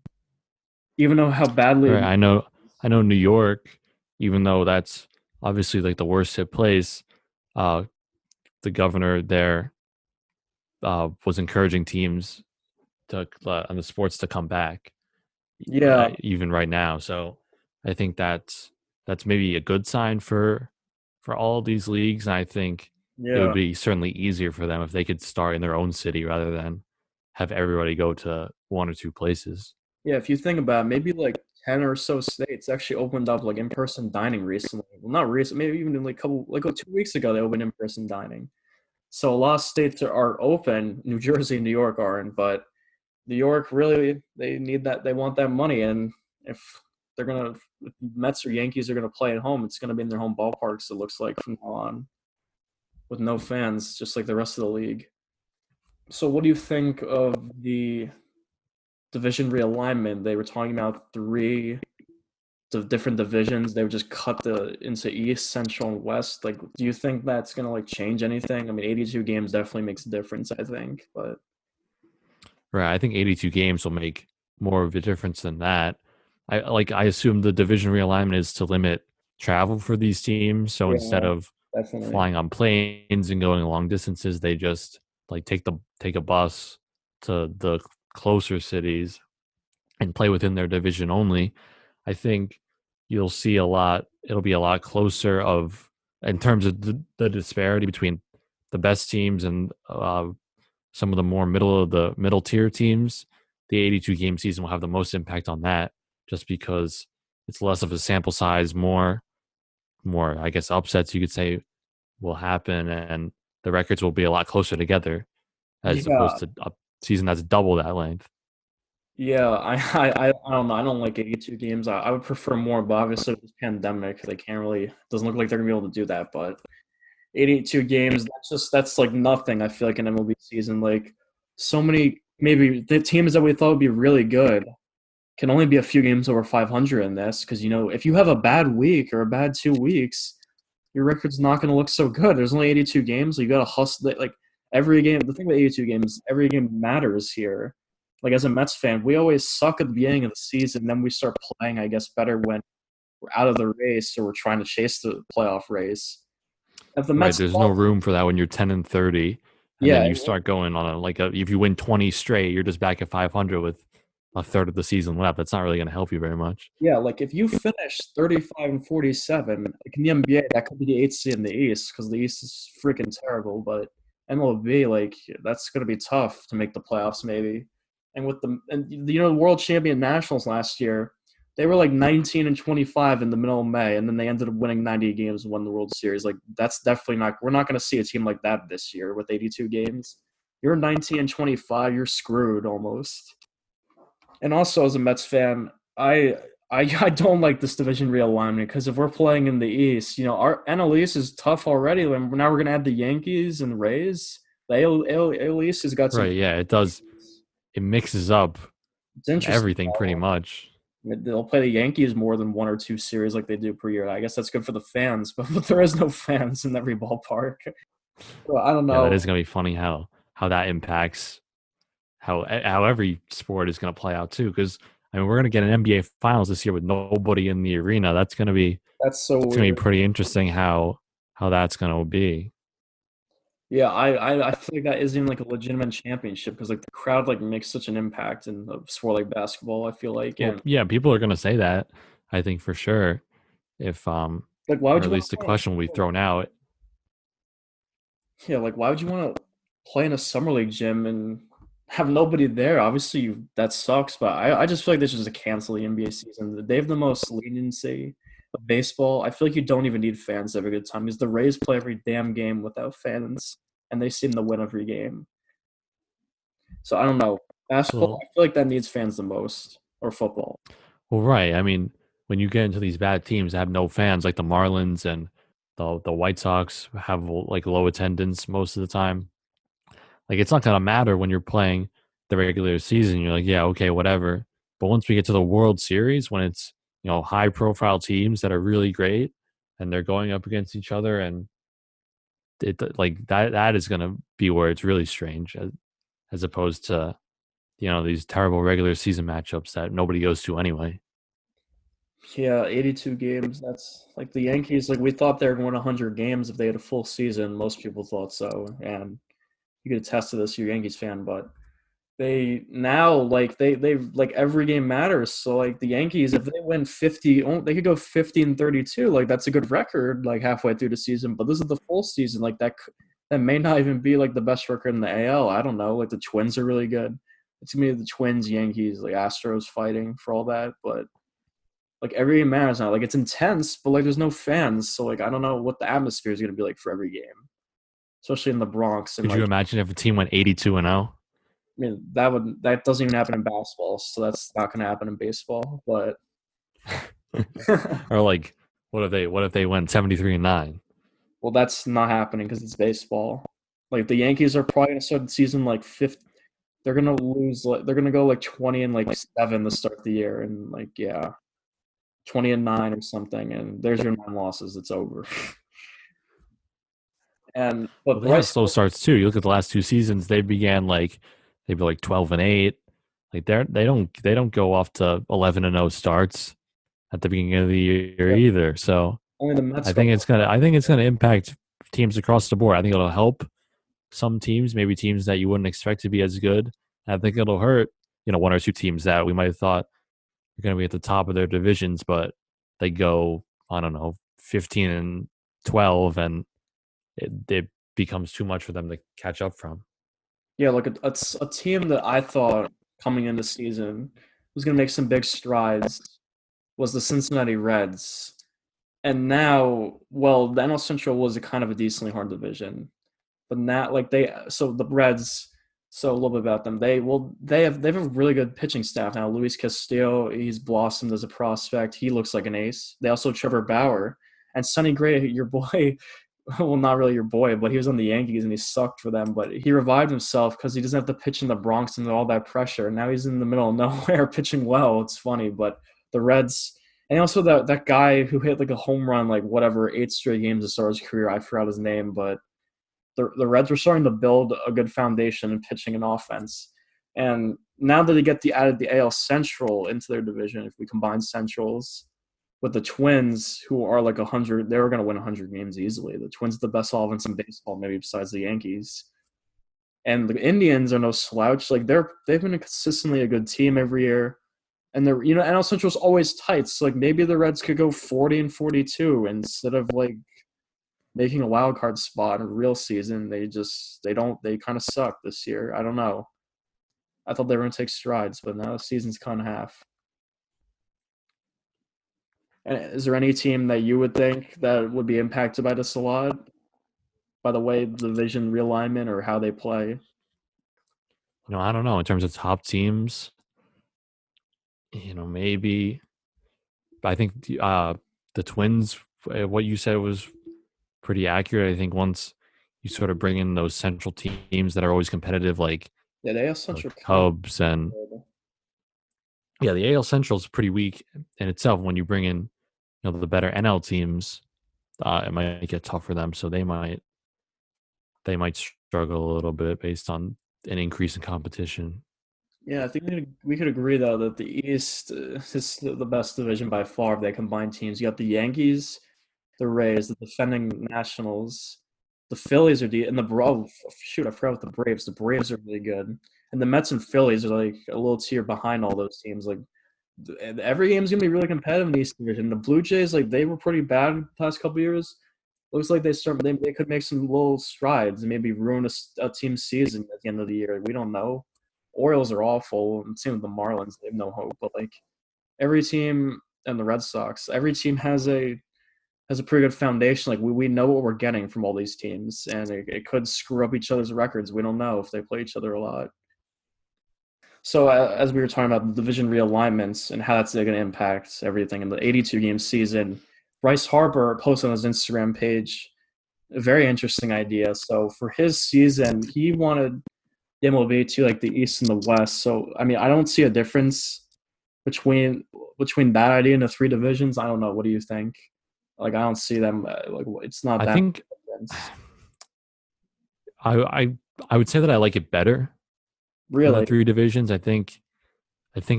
S4: Even though how badly
S1: Right? I know New York, even though that's obviously like the worst hit place, uh, the governor there was encouraging teams to and the sports to come back
S4: yeah,
S1: even right now. So I think that. that's maybe a good sign for all of these leagues. And I think it would
S4: Yeah.
S1: be certainly easier for them if they could start in their own city rather than have everybody go to one or two places.
S4: Yeah, if you think about it, maybe like 10 or so states actually opened up like in-person dining recently. Well, not recent, maybe even in like 2 weeks ago they opened in-person dining. So a lot of states are open. New Jersey and New York aren't, but New York really they need that they want that money, and if if Mets or Yankees are gonna play at home, it's gonna be in their home ballparks, it looks like from now on, with no fans, just like the rest of the league. So what do you think of the division realignment? They were talking about three the different divisions. They would just cut the into East, Central, and West. Like, do you think that's gonna like change anything? I mean, 82 games definitely makes a difference, I think. But
S1: Right. I think 82 games will make more of a difference than that. I assume the division realignment is to limit travel for these teams. So instead
S4: yeah,
S1: of
S4: definitely.
S1: flying on planes and going long distances, they just like take a bus to the closer cities and play within their division only. I think you'll see a lot. It'll be a lot closer of in terms of the disparity between the best teams and some of the more middle tier teams. The 82 game season will have the most impact on that, just because it's less of a sample size, more I guess upsets you could say will happen, and the records will be a lot closer together as
S4: Yeah,
S1: opposed to a season that's double that length.
S4: yeah. I don't know. I don't like 82 games. I would prefer more, but obviously with this pandemic, they can't really. Doesn't look like they're gonna be able to do that. But 82 games, that's like nothing. I feel like an MLB season, like so many maybe the teams that we thought would be really good can only be a few games over 500 in this because if you have a bad week or a bad 2 weeks, your record's not going to look so good. There's only 82 games, so you got to hustle it. Like every game, the thing about 82 games, every game matters here. Like as a Mets fan, we always suck at the beginning of the season, then we start playing, I guess, better when we're out of the race or we're trying to chase the playoff race. If the
S1: Right.
S4: Mets,
S1: There's no room for that when you're 10-30, and
S4: yeah,
S1: then you start going on if you win 20 straight, you're just back at 500 with a third of the season left. That's not really going to help you very much.
S4: yeah, like if you finish 35 and 47, like in the NBA, that could be the eighth seed in the East because the East is freaking terrible. But MLB, like that's gonna be tough to make the playoffs, maybe. And with the world champion Nationals last year, they were like 19 and 25 in the middle of May, and then they ended up winning 90 games and won the World Series. Like that's definitely not. We're not gonna see a team like that this year with 82 games. You're 19 and 25, you're screwed almost. And also, as a Mets fan, I don't like this division realignment because if we're playing in the East, our NL East is tough already. And now we're gonna add the Yankees and Rays. The AL East has got some.
S1: Right. Yeah. It does. It mixes up
S4: It's interesting.
S1: everything pretty much.
S4: They'll play the Yankees more than one or two series like they do per year. I guess that's good for the fans, but there is no fans in every ballpark. So I don't
S1: Yeah. That
S4: know.
S1: is going to be funny how that impacts how every sport is going to play out too. Because I mean, we're going to get an NBA Finals this year with nobody in the arena.
S4: That's so
S1: It's going to
S4: weird.
S1: be pretty interesting how that's going to be.
S4: Yeah, I feel like that isn't even like a legitimate championship because like the crowd like makes such an impact in a sport like basketball. I feel like
S1: Well,
S4: and
S1: yeah, people are going to say that. I think for sure. If
S4: like why
S1: or
S4: would
S1: at
S4: you want
S1: least
S4: to
S1: the
S4: play?
S1: question will be thrown out.
S4: Yeah, like why would you want to play in a summer league gym and have nobody there? Obviously, that sucks. But I just feel like this is a cancel the NBA season. They have the most leniency of baseball. I feel like you don't even need fans every good time because the Rays play every damn game without fans, and they seem to win every game. So I don't know. Basketball,
S1: Well,
S4: I feel like that needs fans the most, or football.
S1: well, right. I mean, when you get into these bad teams that have no fans, like the Marlins and the White Sox have like low attendance most of the time. Like it's not gonna matter when you're playing the regular season. You're like, yeah, okay, whatever. But once we get to the World Series, when it's high profile teams that are really great and they're going up against each other, and like that is gonna be where it's really strange, as opposed to these terrible regular season matchups that nobody goes to anyway.
S4: Yeah, 82 games. That's like the Yankees. Like we thought they were going 100 games if they had a full season. Most people thought so, and you could attest to this, you're a Yankees fan. But they now like they've like every game matters. So like the Yankees, if they win 50, they could go 50-32. Like that's a good record like halfway through the season. But this is the full season. Like that may not even be like the best record in the AL. I don't know. Like the Twins are really good. It's gonna be the Twins, Yankees, like Astros fighting for all that. But like every game matters now. Like it's intense, but like there's no fans. So like I don't know what the atmosphere is gonna be like for every game, especially in the Bronx and
S1: Could you
S4: like
S1: imagine if a team went 82-0?
S4: I mean, that doesn't even happen in basketball, so that's not going to happen in baseball. But
S1: Or like, what if they went 73-9?
S4: well, that's not happening because it's baseball. Like the Yankees are probably going to start the season like fifth. They're going to lose. Like they're going to go like 20-7 to start the year, and like yeah, 20-9 or something. And there's your 9 losses. It's over. And
S1: Well,
S4: but
S1: they had
S4: Bryce,
S1: slow starts too. You look at the last two seasons; they began like they'd be like 12-8. Like they don't go off to 11-0 starts at the beginning of the year either. So
S4: only the Mets
S1: I
S4: go.
S1: think it's gonna impact teams across the board. I think it'll help some teams, maybe teams that you wouldn't expect to be as good. I think it'll hurt, one or two teams that we might have thought are going to be at the top of their divisions, but they go, I don't know, 15-12, and it becomes too much for them to catch up from.
S4: Yeah, like a team that I thought coming into season was going to make some big strides was the Cincinnati Reds. And now, well, the NL Central was a kind of a decently hard division, but now, like so the Reds. So a little bit about them. They have a really good pitching staff now. Luis Castillo, he's blossomed as a prospect. He looks like an ace. They also have Trevor Bauer and Sonny Gray, your boy. Well, not really your boy, but he was on the Yankees and he sucked for them. But he revived himself because he doesn't have to pitch in the Bronx and all that pressure. Now he's in the middle of nowhere pitching well. It's funny, but the Reds. And also that guy who hit like a home run, like whatever, 8 straight games to start his career. I forgot his name, but the Reds were starting to build a good foundation in pitching and offense. And now that they added the AL Central into their division, if we combine Centrals with the Twins, who are like 100, they were going to win 100 games easily. The Twins are the best offense in baseball, maybe besides the Yankees. And the Indians are no slouch. Like they've been consistently a good team every year. And they're NL Central's always tight. So like maybe the Reds could go 40-42 instead of like making a wild card spot in a real season. They kind of suck this year. I don't know. I thought they were going to take strides, but now the season's cut in half. And is there any team that you would think that would be impacted by this a lot? By the way, the division realignment or how they play?
S1: I don't know. In terms of top teams, maybe. But I think the Twins, what you said was pretty accurate. I think once you sort of bring in those central teams that are always competitive, like
S4: Yeah, they have such a
S1: Cubs and the AL Central is pretty weak in itself. When you bring in the better NL teams, it might get tough for them. So they might struggle a little bit based on an increase in competition.
S4: Yeah, I think we could agree though that the East is the best division by far if they combine teams. You got the Yankees, the Rays, the defending Nationals, the Phillies and shoot, I forgot about the Braves. The Braves are really good, and the Mets and Phillies are like a little tier behind all those teams. Like every game's gonna be really competitive in the East division. The Blue Jays, like they were pretty bad the past couple years. Looks like they could make some little strides and maybe ruin a team's season at the end of the year. We don't know. Orioles are awful, and same with the Marlins. They have no hope. But like every team and the Red Sox, every team has a pretty good foundation. Like we know what we're getting from all these teams, and it could screw up each other's records. We don't know if they play each other a lot. So as we were talking about the division realignments and how that's going to impact everything in the 82-game season, Bryce Harper posted on his Instagram page a very interesting idea. So for his season, he wanted the MLB to like the East and the West. So I mean, I don't see a difference between that idea and the three divisions. I don't know. What do you think? Like, I don't see them. Like, it's not
S1: I
S4: that.
S1: think I would say that I like it better than the
S4: Really?
S1: three divisions. I think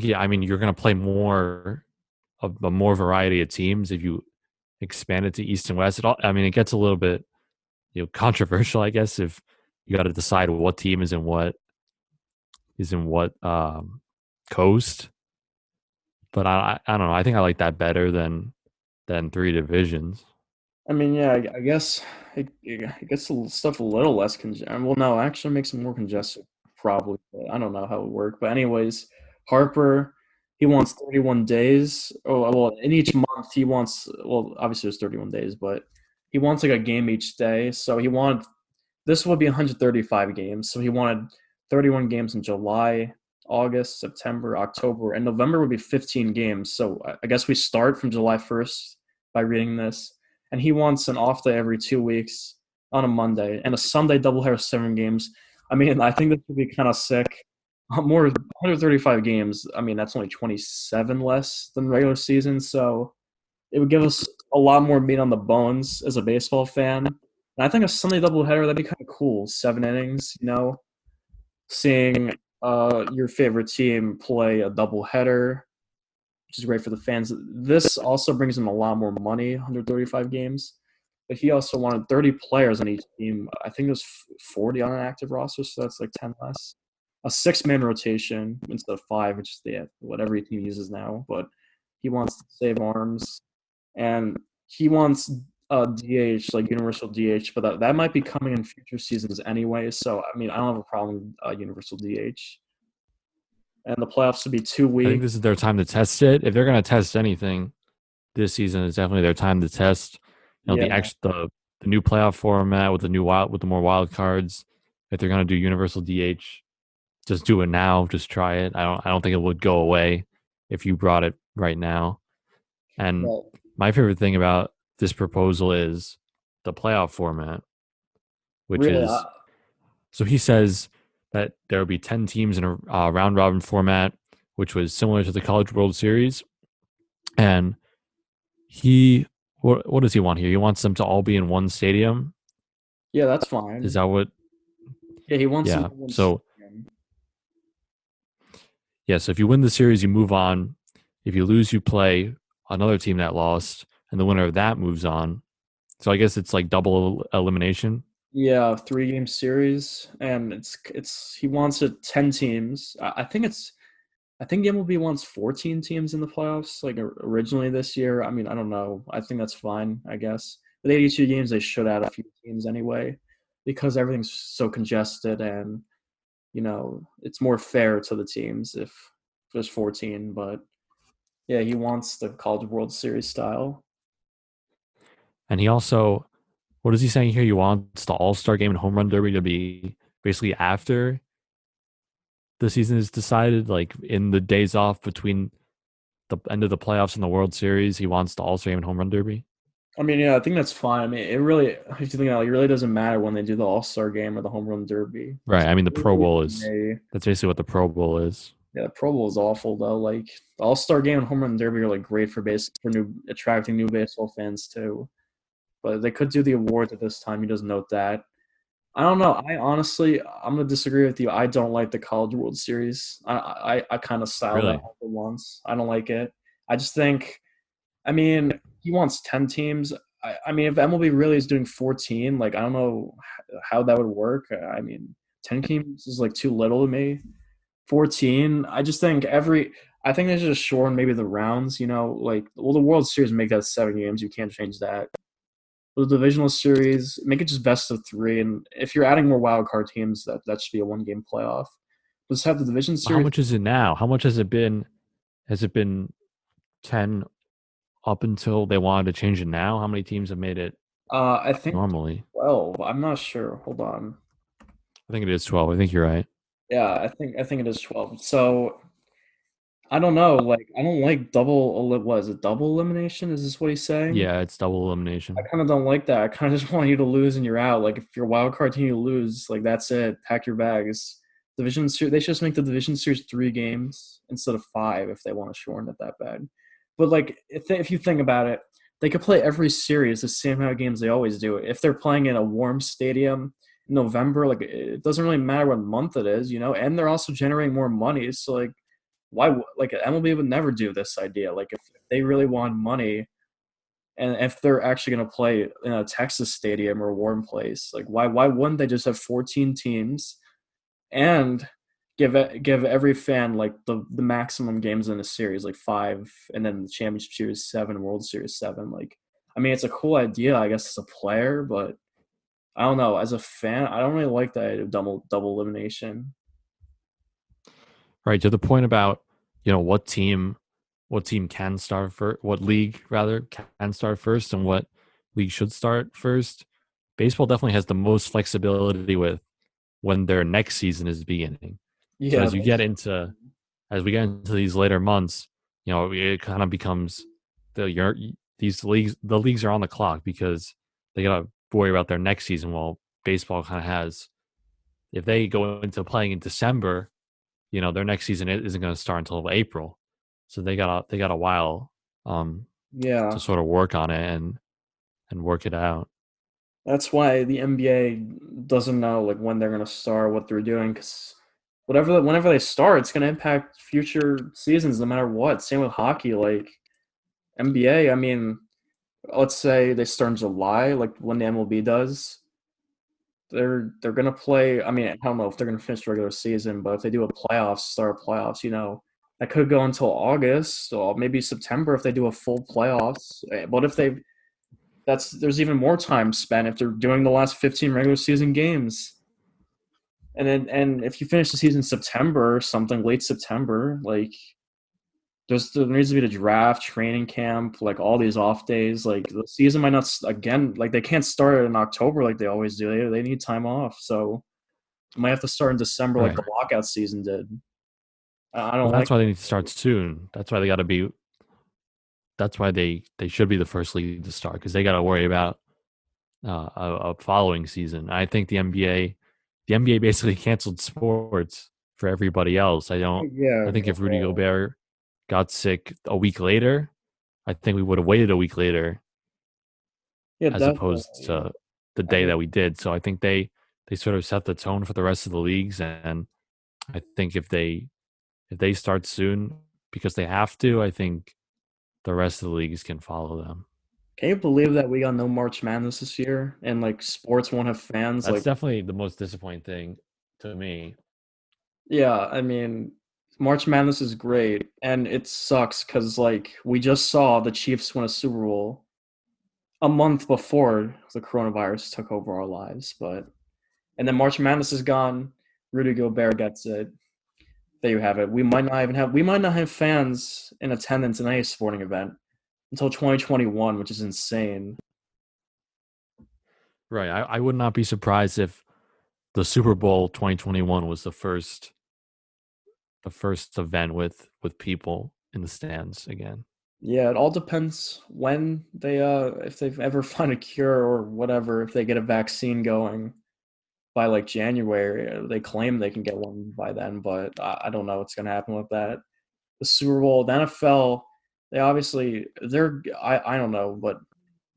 S1: yeah. I mean, you're going to play more of a more variety of teams if you expand it to East and West. It gets a little bit controversial, I guess, if you got to decide what team is in what is in what coast. But I don't know. I think I like that better than three divisions.
S4: I mean, yeah, I guess it gets stuff a little less congested. Well, no, actually makes it more congested, probably. But I don't know how it would work. But anyways, Harper, he wants 31 days. Oh, well, in each month he wants. Well, obviously there's 31 days, but he wants like a game each day. So he wanted this would be 135 games. So he wanted 31 games in July, August, September, October, and November would be 15 games. So I guess we start from July 1st by reading this. And he wants an off day every 2 weeks on a Monday and a Sunday doubleheader, 7 games. I mean, I think this would be kind of sick. More 135 games. I mean, that's only 27 less than regular season. So it would give us a lot more meat on the bones as a baseball fan. And I think a Sunday doubleheader, that'd be kind of cool. 7 innings, seeing your favorite team play a doubleheader, which is great for the fans. This also brings in a lot more money, 135 games. But he also wanted 30 players on each team. I think there's 40 on an active roster, so that's like 10 less. A six-man rotation instead of five, which is what every team uses now. But he wants to save arms, and he wants DH, like universal DH, but that might be coming in future seasons anyway. So I mean, I don't have a problem with universal DH. And the playoffs would be two
S1: I think
S4: weeks.
S1: this is their time to test it. If they're going to test anything, this season is definitely their time to test.
S4: Yeah,
S1: The new playoff format with the more wild cards. If they're going to do universal DH, just do it now. Just try it. I don't think it would go away if you brought it right now. And
S4: but
S1: my favorite thing about this proposal is the playoff format, which
S4: really,
S1: is so he says that there will be 10 teams in a round robin format, which was similar to the College World Series. And he, what does he want here? He wants them to all be in one stadium.
S4: yeah, that's
S1: Is
S4: fine.
S1: that what?
S4: Yeah, he wants them
S1: Yeah.
S4: to win.
S1: So, yeah. So if you win the series, you move on. If you lose, you play another team that lost, and the winner of that moves on. So I guess it's like double elimination.
S4: Yeah, 3 game series, and it's he wants it 10 teams. I think MLB wants 14 teams in the playoffs, like originally this year. I mean, I don't know. I think that's fine, I guess. With 82 games, they should add a few teams anyway, because everything's so congested, and it's more fair to the teams if there's 14. But yeah, he wants the College World Series style.
S1: And he also, what is he saying here? He wants the All Star game and Home Run Derby to be basically after the season is decided, like in the days off between the end of the playoffs and the World Series. He wants the All Star game and Home Run Derby.
S4: I mean, yeah, I think that's fine. I mean, if you think about it, it really doesn't matter when they do the All Star game or the Home Run Derby.
S1: Right. I mean, the Pro
S4: Really,
S1: Bowl is that's basically what the Pro Bowl is.
S4: yeah, the Pro Bowl is awful though. Like the All Star game and Home Run Derby are like great for new attracting new baseball fans too. But they could do the awards at this time. He doesn't note that. I don't know. I'm gonna disagree with you. I don't like the College World Series. I kind of styled that
S1: Really?
S4: for once. I don't like it. I just think. I mean, he wants 10 teams. I mean, if MLB really is doing 14, like I don't know how that would work. I mean, 10 teams is like too little to me. 14, I just think I think they should just shorten maybe the rounds. Like well, the World Series make that 7 games. You can't change that. The divisional series, make it just best of three, and if you're adding more wild card teams, that should be a 1 game playoff. Just have the division
S1: How
S4: series.
S1: much is it now? How much has it been? Has it been 10 up until they wanted to change it now? How many teams have made it
S4: I think
S1: normally?
S4: 12. I'm not sure. Hold on.
S1: I think it is 12. I think you're right.
S4: Yeah, I think it is 12. So I don't know. Like I don't like what is it? Double elimination? Is this what he's saying?
S1: Yeah, it's double
S4: I
S1: elimination.
S4: kind of don't like that. I kind of just want you to lose and you're out. Like if you're a wild card team, you lose. Like that's it. Pack your bags. Division series. They should just make the division series 3 games instead of 5 if they want to shorten it that bad. But like if you think about it, they could play every series the same amount of games they always do. If they're playing in a warm stadium in November, like it doesn't really matter what month it is, and they're also generating more money. So like like MLB would never do this idea. Like if they really want money and if they're actually going to play in a Texas stadium or a warm place, like why wouldn't they just have 14 teams and give every fan like the maximum games in a series, like 5, and then the championship series 7, World Series 7. Like, I mean, it's a cool idea, I guess, as a player, but I don't know. As a fan, I don't really like that idea of double elimination.
S1: Right, to the point about, what team can start first, what league rather can start first, and what league should start first. Baseball definitely has the most flexibility with when their next season is beginning. So
S4: Yeah,
S1: as we get into these later months, it kind of becomes the leagues are on the clock because they gotta worry about their next season. While baseball kind of has, if they go into playing in December, their next season isn't going to start until April, so they got a while to
S4: yeah.
S1: sort of work on it and work it out.
S4: That's why the NBA doesn't know like when they're gonna start, what they're doing, because whenever they start, it's gonna impact future seasons no matter what. Same with hockey, like NBA. I mean, let's say they start in July, like when the MLB does. They're gonna play. I mean, I don't know if they're gonna finish the regular season, but if they do a playoffs, start playoffs, that could go until August or maybe September if they do a full playoffs. But if they there's even more time spent if they're doing the last 15 regular season games. And if you finish the season in September or something, late September, like there needs to be the draft, training camp, like all these off days. Like the season might not again, like they can't start in October like they always do. They need time off, so it might have to start in December like
S1: Right.
S4: the lockout season did. I
S1: Well,
S4: don't like.
S1: that's why they need to start soon. That's why they got to be. That's why they should be the first league to start because they got to worry about a following season. I think the NBA basically canceled sports for everybody else.
S4: Yeah,
S1: I think if Rudy Gobert got sick a week later, I think we would have waited a week later
S4: yeah,
S1: as opposed
S4: definitely.
S1: to the
S4: I
S1: day
S4: mean,
S1: that we did. So I think they sort of set the tone for the rest of the leagues, and I think if they start soon because they have to, I think the rest of the leagues can follow them.
S4: can you believe that we got no March Madness this year and like sports won't have fans?
S1: That's
S4: Like,
S1: definitely the most disappointing thing to me.
S4: yeah, I mean, March Madness is great, and it sucks because like we just saw the Chiefs win a Super Bowl a month before the coronavirus took over our lives, but and then March Madness is gone. Rudy Gobert gets it. There you have it. We might not have fans in attendance in any sporting event until 2021, which is insane.
S1: Right. I would not be surprised if the Super Bowl 2021 was the first event with people in the stands again.
S4: Yeah, it all depends when they if they've ever find a cure or whatever, if they get a vaccine going by like January. They claim they can get one by then, but I don't know what's gonna happen with that. The Super Bowl, the NFL, they obviously I don't know, but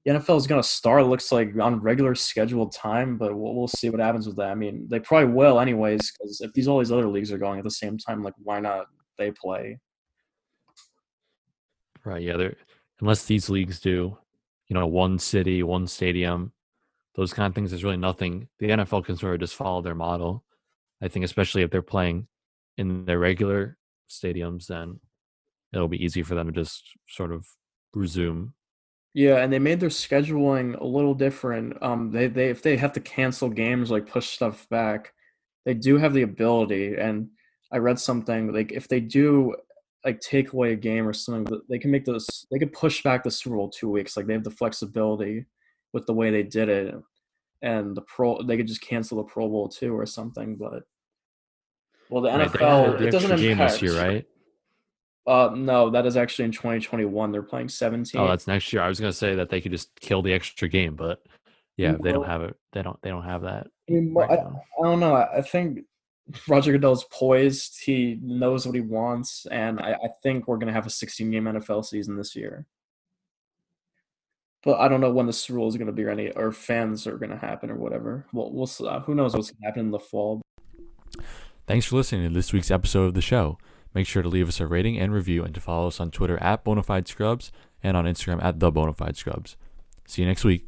S4: the NFL is gonna start. It looks like on regular scheduled time, but we'll see what happens with that. I mean, they probably will anyways, because if all these other leagues are going at the same time, like why not they play?
S1: Right. Yeah. Unless these leagues do, one city, one stadium, those kind of things. There's really nothing. The NFL can sort of just follow their model. I think, especially if they're playing in their regular stadiums, then it'll be easy for them to just sort of resume.
S4: Yeah, and they made their scheduling a little different. They if they have to cancel games, like push stuff back, they do have the ability. And I read something like if they do like take away a game or something, they can make this. They could push back the Super Bowl 2 weeks. Like they have the flexibility with the way they did it, and they could just cancel the Pro Bowl too or something. But well, the
S1: Right. They added
S4: NFL
S1: the
S4: it doesn't
S1: extra game this
S4: impact.
S1: year, right?
S4: No, that is actually in 2021. They're playing
S1: Oh,
S4: 17.
S1: that's next year. I was gonna say that they could just kill the extra game, but yeah, they don't
S4: No,
S1: have it. They don't have that
S4: I mean,
S1: right now.
S4: I don't know. I think Roger Goodell's poised. He knows what he wants, and I think we're gonna have a 16-game NFL season this year. But I don't know when the Super Bowl is gonna be or any or fans are gonna happen or whatever. We'll see. Who knows what's gonna happen in the fall?
S1: Thanks for listening to this week's episode of the show. Make sure to leave us a rating and review and to follow us on Twitter at Bonafide Scrubs and on Instagram at The Bonafide Scrubs. See you next week.